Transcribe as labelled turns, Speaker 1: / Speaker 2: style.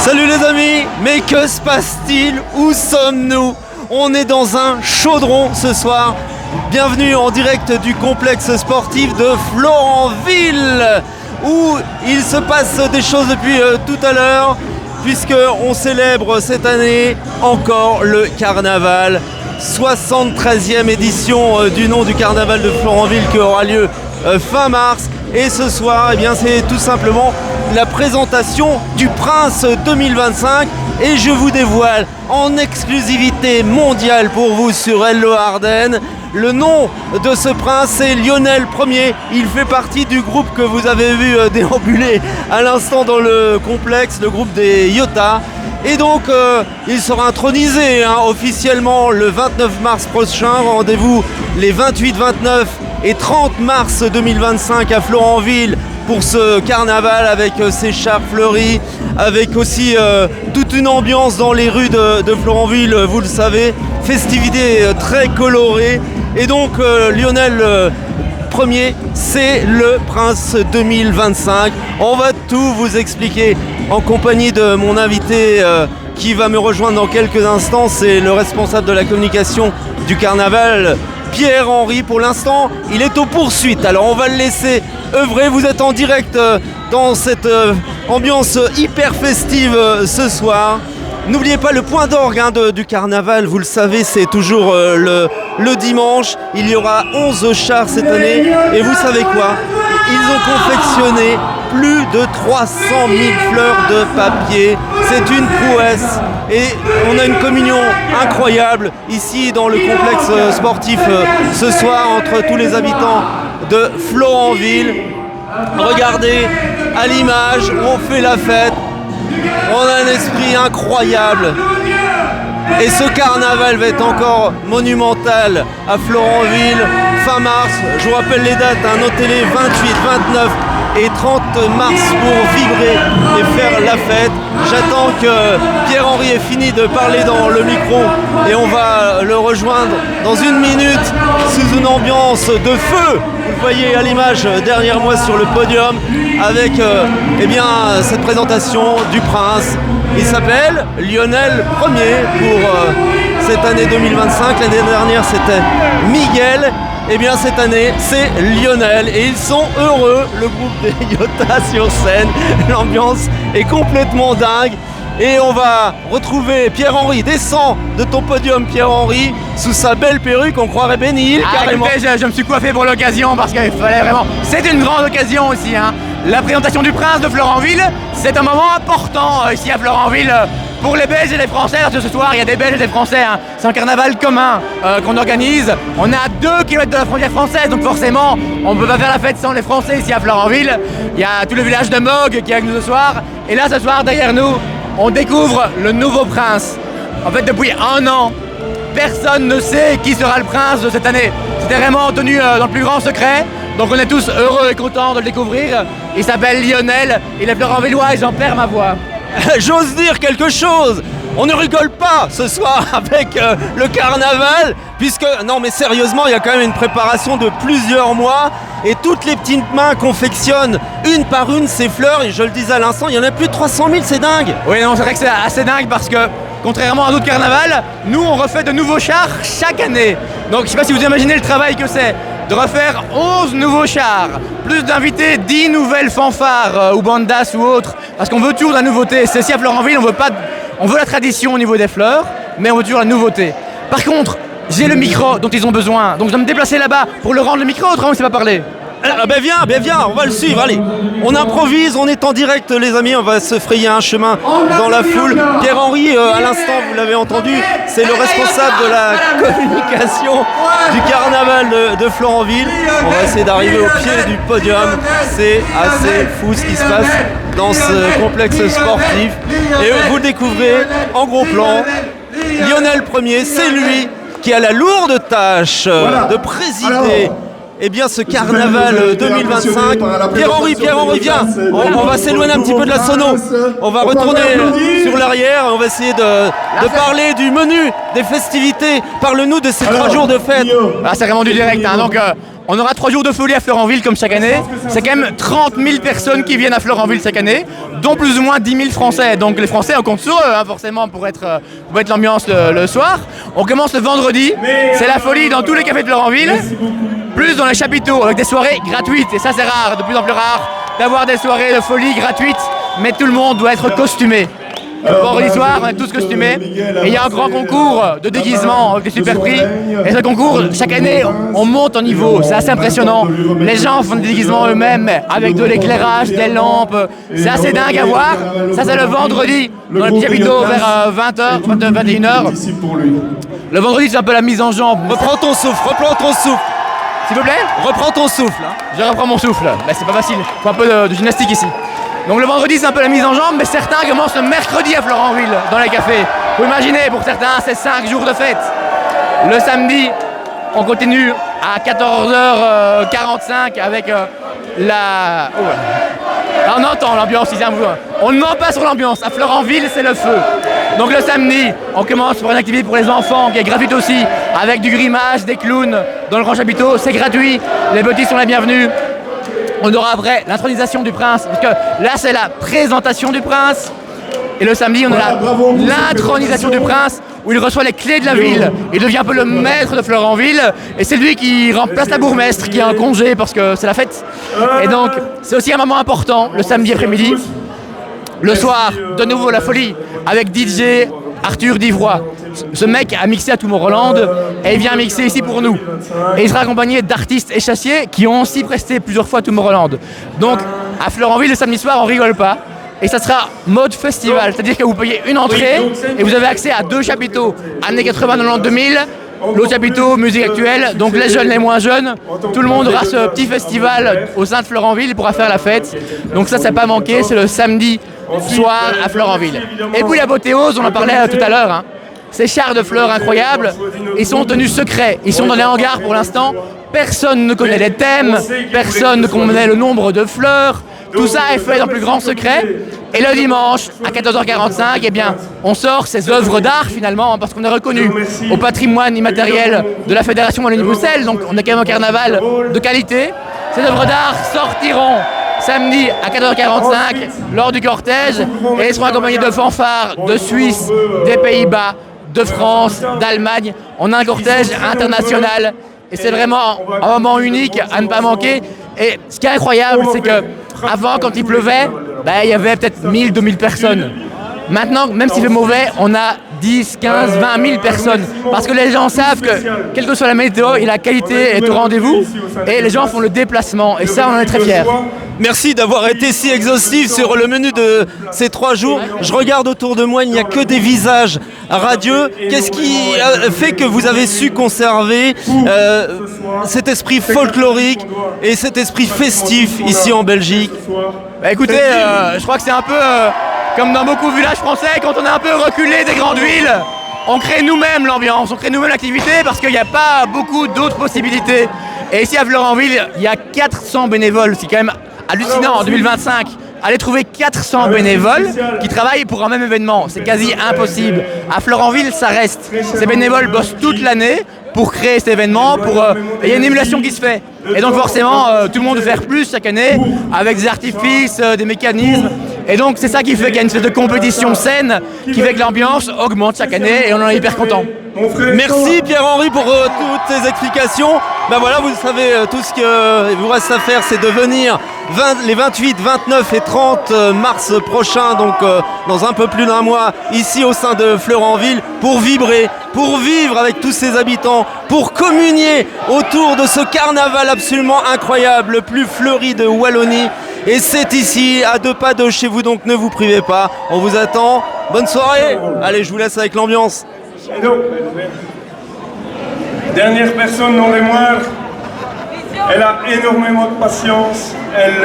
Speaker 1: Salut les amis, mais que se passe-t-il? Où sommes-nous? On est dans un chaudron ce soir. Bienvenue en direct du complexe sportif de Florenville, où il se passe des choses depuis tout à l'heure, puisqu'on célèbre cette année encore le carnaval. 73e édition du nom du carnaval de Florenville qui aura lieu fin mars. Et ce soir, eh bien, c'est tout simplement la présentation du Prince 2025. Et je vous dévoile en exclusivité mondiale pour vous sur Hello Ardennes le nom de ce prince, c'est Lionel Ier. Il fait partie du groupe que vous avez vu déambuler à l'instant dans le complexe, le groupe des Iota. Et donc il sera intronisé officiellement le 29 mars prochain. Rendez-vous les 28, 29 et 30 mars 2025 à Florenville pour ce carnaval avec ses chars fleuris, avec aussi toute une ambiance dans les rues de Florenville, vous le savez, festivités très colorées. Et donc Lionel Ier, c'est le Prince 2025. On va tout vous expliquer en compagnie de mon invité qui va me rejoindre dans quelques instants. C'est le responsable de la communication du carnaval, Pierre-Henri. Pour l'instant, il est aux poursuites. Alors on va le laisser œuvrer. Vous êtes en direct dans cette ambiance hyper festive ce soir. N'oubliez pas le point d'orgue du carnaval, vous le savez, c'est toujours le dimanche. Il y aura 11 chars cette année. Et vous savez quoi? Ils ont confectionné plus de 300 000 fleurs de papier. C'est une prouesse. Et on a une communion incroyable ici dans le complexe sportif ce soir entre tous les habitants de Florenville. Regardez à l'image, on fait la fête. On a un esprit incroyable. Et ce carnaval va être encore monumental à Florenville fin mars. Je vous rappelle les dates, notez-les, 28, 29 et 30 mars pour vibrer et faire la fête. J'attends que Pierre-Henri ait fini de parler dans le micro et on va le rejoindre dans une minute sous une ambiance de feu. Vous le voyez à l'image derrière moi sur le podium avec cette présentation du prince. Il s'appelle Lionel Ier pour cette année 2025. L'année dernière c'était Miguel. Eh bien cette année c'est Lionel et ils sont heureux, le groupe des Iota sur scène. L'ambiance est complètement dingue. Et on va retrouver Pierre-Henri. Descends de ton podium, Pierre-Henri, sous sa belle perruque, on croirait Benny Hill carrément.
Speaker 2: Écoutez, je me suis coiffé pour l'occasion parce qu'il fallait vraiment... C'est une grande occasion aussi. La présentation du Prince de Florenville, c'est un moment important ici à Florenville pour les Belges et les Français. Parce que ce soir, il y a des Belges et des Français. C'est un carnaval commun qu'on organise. On est à 2 km de la frontière française, donc forcément, on ne peut pas faire la fête sans les Français ici à Florenville. Il y a tout le village de Mogue qui est avec nous ce soir. Et là, ce soir, derrière nous, on découvre le nouveau prince. En fait, depuis un an, personne ne sait qui sera le prince de cette année. C'était vraiment tenu dans le plus grand secret. Donc on est tous heureux et contents de le découvrir. Il s'appelle Lionel, il est florenvillois et j'en perds ma voix.
Speaker 1: J'ose dire quelque chose. On ne rigole pas ce soir avec le carnaval, puisque, non mais sérieusement, il y a quand même une préparation de plusieurs mois et toutes les petites mains confectionnent une par une ces fleurs, et je le disais à l'instant, il y en a plus de 300 000, c'est dingue.
Speaker 2: Oui, non, c'est vrai que c'est assez dingue parce que, contrairement à d'autres carnavals, nous on refait de nouveaux chars chaque année. Donc je sais pas si vous imaginez le travail que c'est de refaire 11 nouveaux chars, plus d'inviter 10 nouvelles fanfares ou bandas ou autres, parce qu'on veut toujours de la nouveauté. C'est ici à Florenville, on veut la tradition au niveau des fleurs, mais on veut toujours la nouveauté. Par contre, j'ai le micro dont ils ont besoin, donc je dois me déplacer là-bas pour leur rendre le micro, autrement il ne sait pas parler.
Speaker 1: Viens, on va le suivre, allez. On improvise, on est en direct les amis, on va se frayer un chemin dans la foule. Pierre-Henri, à l'instant, vous l'avez entendu, c'est le responsable de la communication du carnaval de Florenville. On va essayer d'arriver au pied du podium. C'est assez fou ce qui se passe dans ce complexe sportif. Et vous le découvrez en gros plan. Lionel Ier, c'est lui qui a la lourde tâche de présider ce carnaval 2025. Pierre-Henri, viens. On va s'éloigner un petit peu de la sono. On va retourner sur l'arrière. On va essayer de parler du menu, des festivités. Parle-nous de ces 3 jours de fête.
Speaker 2: C'est vraiment du direct. Donc On aura 3 jours de folie à Florenville comme chaque année. C'est quand même 30 000 personnes qui viennent à Florenville chaque année, dont plus ou moins 10 000 Français. Donc les Français, on compte sur eux, hein, forcément, pour être l'ambiance le soir. On commence le vendredi. C'est la folie dans tous les cafés de Florenville, plus dans les chapiteaux, avec des soirées gratuites. Et ça, c'est rare, de plus en plus rare, d'avoir des soirées de folie gratuites, mais tout le monde doit être costumé. Le vendredi soir, on est tous costumés et il y a un grand concours de déguisement avec des super prix. Et ce concours, chaque année, on monte en niveau. C'est assez impressionnant. Les gens font des déguisements eux-mêmes avec de l'éclairage, des lampes. C'est assez dingue à voir. Ça, c'est le vendredi dans le petit chapiteau vers 20h, 21h. Le vendredi, c'est un peu la mise en jambe.
Speaker 1: Reprends ton souffle.
Speaker 2: S'il vous plaît.
Speaker 1: Reprends ton souffle. Hein.
Speaker 2: Je reprends mon souffle. Ben, c'est pas facile. Il faut un peu de gymnastique ici. Donc le vendredi, c'est un peu la mise en jambe, mais certains commencent le mercredi à Florenville, dans les cafés. Vous imaginez, pour certains, c'est 5 jours de fête. Le samedi, on continue à 14h45 avec la... Oh, ouais. On entend l'ambiance ici. On ne ment pas sur l'ambiance. À Florenville, c'est le feu. Donc le samedi, on commence par une activité pour les enfants qui est gratuite aussi, avec du grimage, des clowns dans le grand chapiteau. C'est gratuit. Les petits sont les bienvenus. On aura après l'intronisation du prince, parce que là c'est la présentation du prince. Et le samedi, on a l'intronisation du prince, où il reçoit les clés de la ville. Il devient un peu le maître de Florenville. Et c'est lui qui remplace la bourgmestre, qui a un congé parce que c'est la fête. Et donc, c'est aussi un moment important, le samedi après-midi. Le soir, de nouveau la folie, avec DJ Arthur d'Ivroy. Ce mec a mixé à Tomorrowland et il vient mixer ici pour nous. Et il sera accompagné d'artistes et chassiers qui ont aussi presté plusieurs fois Tomorrowland. Donc à Florenville, le samedi soir, on rigole pas. Et ça sera mode festival, c'est-à-dire que vous payez une entrée et vous avez accès à 2 chapiteaux, années 80, 90, 2000. L'autre chapiteau, musique actuelle, donc les jeunes, les moins jeunes, tout le monde aura ce petit festival au sein de Florenville, il pourra faire la fête. Donc ça, c'est pas manqué, c'est le samedi soir à Florenville. Et puis la Bothéose, on en parlait tout à l'heure, hein. Ces chars de fleurs incroyables, ils sont tenus secrets, ils sont dans les hangars pour l'instant. Personne ne connaît les thèmes, personne ne connaît le nombre de fleurs. Tout ça est fait dans le plus grand secret. Et le dimanche, à 14h45, eh bien, on sort ces œuvres d'art finalement, parce qu'on est reconnu au patrimoine immatériel de la Fédération Wallonie-Bruxelles. Donc on a quand même un carnaval de qualité. Ces œuvres d'art sortiront samedi à 14h45 lors du cortège et elles seront accompagnées de fanfares de Suisse, des Pays-Bas, de France, d'Allemagne. On a un cortège international et c'est vraiment un moment unique à ne pas manquer. Et ce qui est incroyable, c'est que avant, quand il pleuvait, il y avait peut-être 1000, 2000 personnes. Maintenant, même s'il fait mauvais, on a 10, 15, 20 000 personnes. Parce que les gens savent que, quelle que soit la météo, la qualité est au rendez-vous. Et les gens font le déplacement. Et ça, on en est très fiers.
Speaker 1: Merci d'avoir été si exhaustif sur le menu de ces 3 jours. Je regarde autour de moi, il n'y a que des visages radieux. Qu'est-ce qui fait que vous avez su conserver cet esprit folklorique et cet esprit festif ici en Belgique?
Speaker 2: Écoutez, je crois que c'est un peu comme dans beaucoup de villages français, quand on est un peu reculé des grandes villes, on crée nous-mêmes l'ambiance, on crée nous-mêmes l'activité parce qu'il n'y a pas beaucoup d'autres possibilités. Et ici à Florenville, il y a 400 bénévoles, c'est quand même hallucinant en 2025. Aller trouver 400 bénévoles qui travaillent pour un même événement, c'est quasi impossible. À Florenville, ça reste. Ces bénévoles bossent toute l'année pour créer cet événement, il y a une émulation qui se fait. Et donc forcément, tout le monde veut faire plus chaque année, avec des artifices, des mécanismes. Et donc c'est ça qui fait qu'il y a une espèce de compétition saine, qui fait que l'ambiance augmente chaque année et on en est hyper content.
Speaker 1: Merci Pierre-Henri pour toutes ces explications. Voilà, vous savez, tout ce qu'il vous reste à faire, c'est de venir les 28, 29 et 30 mars prochains, donc dans un peu plus d'1 mois, ici au sein de Florenville, pour vibrer, pour vivre avec tous ces habitants, pour communier autour de ce carnaval absolument incroyable, le plus fleuri de Wallonie. Et c'est ici, à 2 pas de chez vous, donc ne vous privez pas. On vous attend. Bonne soirée. Allez, je vous laisse avec l'ambiance.
Speaker 3: Dernière personne, non des moindres. Elle a énormément de patience. Elle